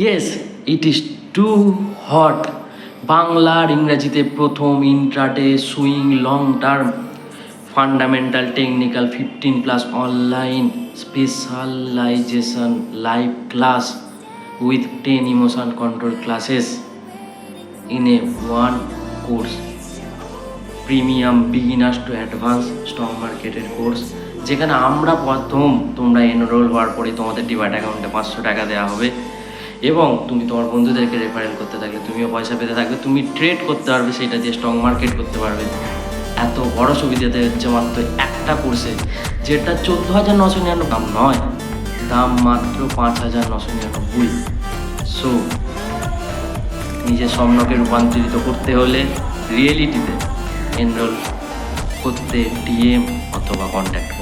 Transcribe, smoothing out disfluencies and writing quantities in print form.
Yes, it is too hot. Bangla আর ইংরাজিতে প্রথম intraday swing long term fundamental technical 15+ online specialization live class with 10 emotion control classes in a one course, premium beginners to advance stock মার্কেটের course, যেখানে আমরা প্রথম তোমরা enrol হওয়ার পরে তোমাদের ডিম্যাট অ্যাকাউন্টে 500 টাকা দেওয়া হবে এবং তুমি তোমার বন্ধুদেরকে রেফারেল করতে থাকলে তুমিও পয়সা পেতে থাকবে, তুমি ট্রেড করতে পারবে, সেটা দিয়ে স্টক মার্কেট করতে পারবে। এত বড় সুবিধাতে হচ্ছে মাত্র একটা কোর্সে, যেটা 14,999 দাম নয়, দাম মাত্র 5,999। সো নিজের স্বপ্নকে রূপান্তরিত করতে হলে রিয়েলিটিতে এনরোল করতে ডিএম অথবা কন্ট্যাক্ট